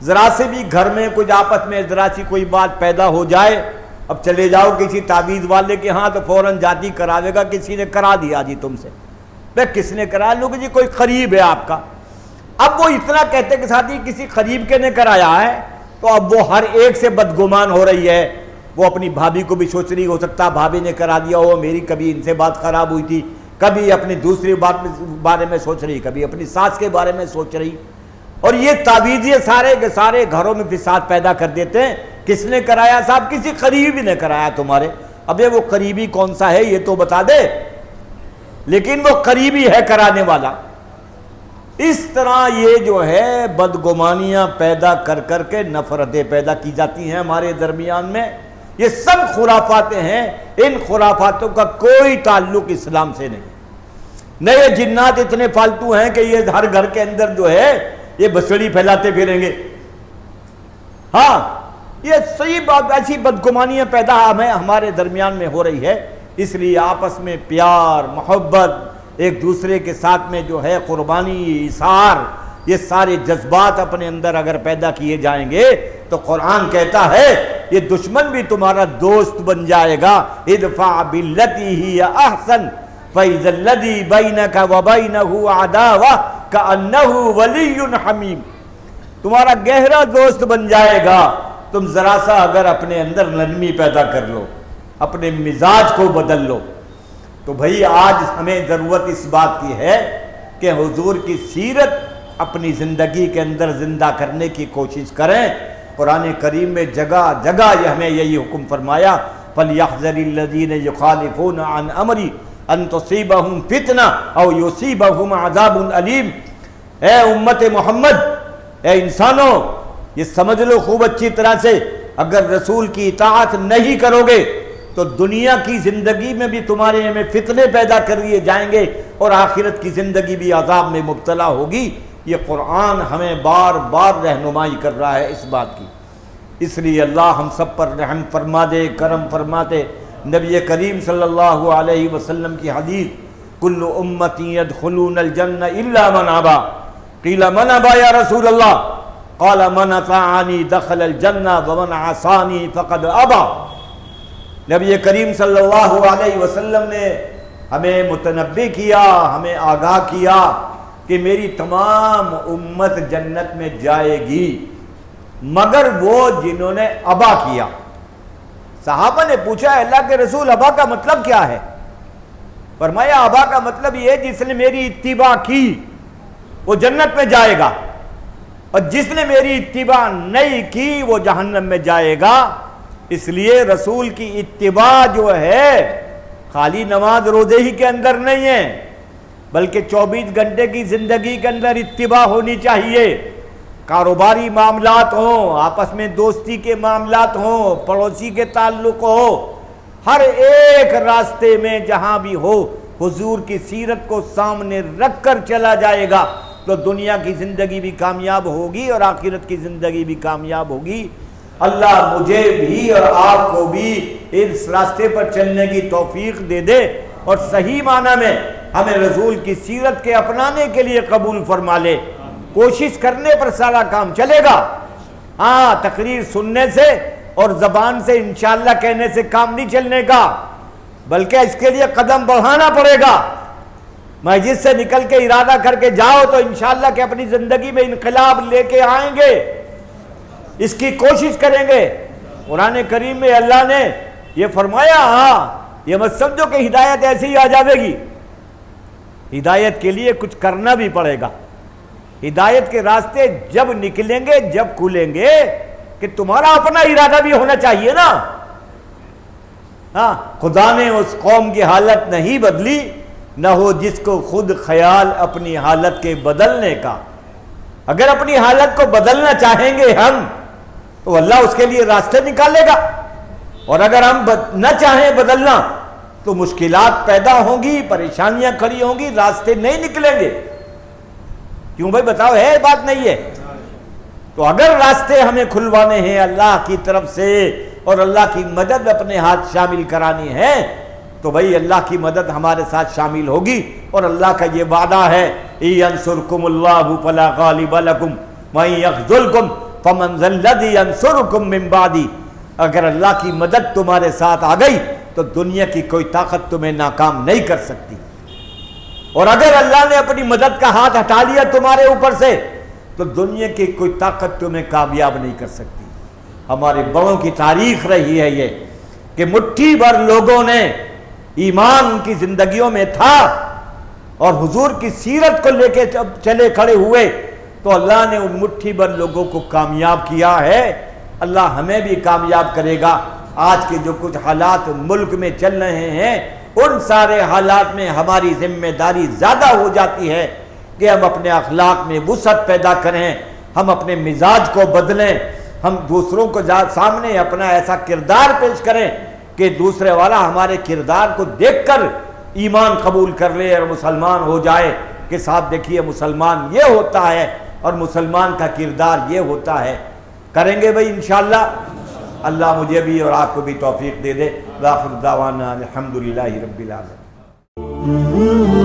ذرا سے بھی گھر میں کچھ آپس میں ذرا سی کوئی بات پیدا ہو جائے، اب چلے جاؤ کسی تعویذ والے کے ہاں تو فوراً جاتی کراوے گا، کسی نے کرا دیا جی تم سے، بھئی کس نے کرا؟ لوگ جی کوئی قریب ہے آپ کا۔ اب وہ اتنا کہتے کہ ساتھی کسی قریب کے نے کرایا ہے، تو اب وہ ہر ایک سے بدگمان ہو رہی ہے۔ وہ اپنی بھابھی کو بھی سوچ رہی، ہو سکتا بھابھی نے کرا دیا ہو، میری کبھی ان سے بات خراب ہوئی تھی، کبھی اپنی دوسری بارے میں سوچ رہی، کبھی اپنی ساس کے بارے میں سوچ رہی، اور یہ تعویذیں سارے کے سارے گھروں میں فساد پیدا کر دیتے ہیں۔ کس نے کرایا؟ صاحب کسی قریبی نے کرایا تمہارے۔ اب وہ قریبی کون سا ہے یہ تو بتا دے، لیکن وہ قریبی ہے کرانے والا۔ اس طرح یہ جو ہے بدگمانیاں پیدا کر کر کے نفرتیں پیدا کی جاتی ہیں ہمارے درمیان میں۔ یہ سب خرافاتیں ہیں، ان خرافاتوں کا کوئی تعلق اسلام سے نہیں۔ نئے جنات اتنے فالتو ہیں کہ یہ ہر گھر کے اندر جو ہے یہ بسڑی پھیلاتے پھریں گے۔ ہاں یہ صحیح بات، ایسی بدگمانیاں پیدا ہمارے درمیان میں ہو رہی ہے، اس لیے آپس میں پیار محبت ایک دوسرے کے ساتھ میں جو ہے قربانی ایثار، یہ سارے جذبات اپنے اندر اگر پیدا کیے جائیں گے تو قرآن کہتا ہے یہ دشمن بھی تمہارا دوست بن جائے گا. ادفع باللتی ہی احسن فاذا الذی بینک وبینہ عداوہ کأنہ ولی حمیم. تمہارا گہرا دوست بن جائے گا تم ذرا سا اگر اپنے اندر نرمی پیدا کر لو، اپنے مزاج کو بدل لو. تو بھائی آج ہمیں ضرورت اس بات کی ہے کہ حضور کی سیرت اپنی زندگی کے اندر زندہ کرنے کی کوشش کریں. قرآن کریم میں جگہ جگہ یہ ہمیں یہی حکم فرمایا فَلْيَحْذَرِ الَّذِينَ يُخَالِفُونَ عَنْ أَمْرِهِ أَن تُصِيبَهُمْ فِتْنَةٌ أَوْ يُصِيبَهُمْ عَذَابٌ أَلِيمٌ. اے امت محمد، اے انسانوں، یہ سمجھ لو خوب اچھی طرح سے، اگر رسول کی اطاعت نہیں کرو گے تو دنیا کی زندگی میں بھی تمہارے میں فتنے پیدا کر دیے جائیں گے اور آخرت کی زندگی بھی عذاب میں مبتلا ہوگی. یہ قرآن ہمیں بار بار رہنمائی کر رہا ہے اس بات کی. اس لیے اللہ ہم سب پر رحم فرما دے، کرم فرما دے. نبی کریم صلی اللہ علیہ وسلم کی حدیث کل امتی يدخلون الجنہ الا من ابا. قیل من ابا یا رسول اللہ؟ قال من اطاعنی دخل الجنہ ومن عصانی فقد ابا. نبی کریم صلی اللہ علیہ وسلم نے ہمیں متنبہ کیا، ہمیں آگاہ کیا کہ میری تمام امت جنت میں جائے گی مگر وہ جنہوں نے ابا کیا. صحابہ نے پوچھا اللہ کے رسول ابا کا مطلب کیا ہے؟ فرمایا ابا کا مطلب یہ جس نے میری اتباع کی وہ جنت میں جائے گا، اور جس نے میری اتباع نہیں کی وہ جہنم میں جائے گا. اس لیے رسول کی اتباع جو ہے خالی نماز روزے ہی کے اندر نہیں ہے، بلکہ 24 گھنٹے کی زندگی کے اندر اتباع ہونی چاہیے. کاروباری معاملات ہوں، آپس میں دوستی کے معاملات ہوں، پڑوسی کے تعلق ہو، ہر ایک راستے میں جہاں بھی ہو حضور کی سیرت کو سامنے رکھ کر چلا جائے گا تو دنیا کی زندگی بھی کامیاب ہوگی اور آخرت کی زندگی بھی کامیاب ہوگی. اللہ مجھے بھی اور آپ کو بھی اس راستے پر چلنے کی توفیق دے دے اور صحیح معنی میں ہمیں رسول کی سیرت کے اپنانے کے لیے قبول فرما لے. کوشش کرنے پر سارا کام چلے گا. ہاں، تقریر سننے سے اور زبان سے انشاءاللہ کہنے سے کام نہیں چلنے کا، بلکہ اس کے لیے قدم بڑھانا پڑے گا. مسجد سے نکل کے ارادہ کر کے جاؤ تو انشاءاللہ کہ اپنی زندگی میں انقلاب لے کے آئیں گے، اس کی کوشش کریں گے. قرآن کریم میں اللہ نے یہ فرمایا، ہاں یہ مت سمجھو کہ ہدایت ایسے ہی آ جاوے گی. ہدایت کے لیے کچھ کرنا بھی پڑے گا. ہدایت کے راستے جب نکلیں گے، جب کھلیں گے کہ تمہارا اپنا ارادہ بھی ہونا چاہیے نا. ہاں، خدا نے اس قوم کی حالت نہیں بدلی نہ ہو جس کو خود خیال اپنی حالت کے بدلنے کا. اگر اپنی حالت کو بدلنا چاہیں گے ہم تو اللہ اس کے لیے راستے نکالے گا، اور اگر ہم نہ چاہیں بدلنا تو مشکلات پیدا ہوں گی، پریشانیاں کھڑی ہوں گی، راستے نہیں نکلیں گے. کیوں بھائی بتاؤ، ہے بات نہیں ہے؟ تو اگر راستے ہمیں کھلوانے ہیں اللہ کی طرف سے اور اللہ کی مدد اپنے ہاتھ شامل کرانی ہے تو بھائی اللہ کی مدد ہمارے ساتھ شامل ہوگی. اور اللہ کا یہ وعدہ ہے يَنْصُرْكُمُ اللَّهُ فَلَا غَالِبَ لَكُمْ وَإِن يَخْذُلْكُمْ فَمَنْ ذَا الَّذِي يَنْصُرُكُمْ مِنْ بَعْدِهِ. اگر اللہ کی مدد تمہارے ساتھ آ گئی تو دنیا کی کوئی طاقت تمہیں ناکام نہیں کر سکتی، اور اگر اللہ نے اپنی مدد کا ہاتھ ہٹا لیا تمہارے اوپر سے تو دنیا کی کوئی طاقت تمہیں کامیاب نہیں کر سکتی. ہمارے بڑوں کی تاریخ رہی ہے یہ کہ مٹھی بھر لوگوں نے ایمان ان کی زندگیوں میں تھا اور حضور کی سیرت کو لے کے چلے کھڑے ہوئے تو اللہ نے ان مٹھی بھر لوگوں کو کامیاب کیا ہے. اللہ ہمیں بھی کامیاب کرے گا. آج کے جو کچھ حالات ملک میں چل رہے ہیں ان سارے حالات میں ہماری ذمہ داری زیادہ ہو جاتی ہے کہ ہم اپنے اخلاق میں وسعت پیدا کریں، ہم اپنے مزاج کو بدلیں، ہم دوسروں کو سامنے اپنا ایسا کردار پیش کریں کہ دوسرے والا ہمارے کردار کو دیکھ کر ایمان قبول کر لے اور مسلمان ہو جائے کہ صاحب دیکھیے مسلمان یہ ہوتا ہے اور مسلمان کا کردار یہ ہوتا ہے. کریں گے بھائی انشاءاللہ. اللہ مجھے بھی اور آپ کو بھی توفیق دے دے. وآخر دعوانا الحمدللہ رب العالمین.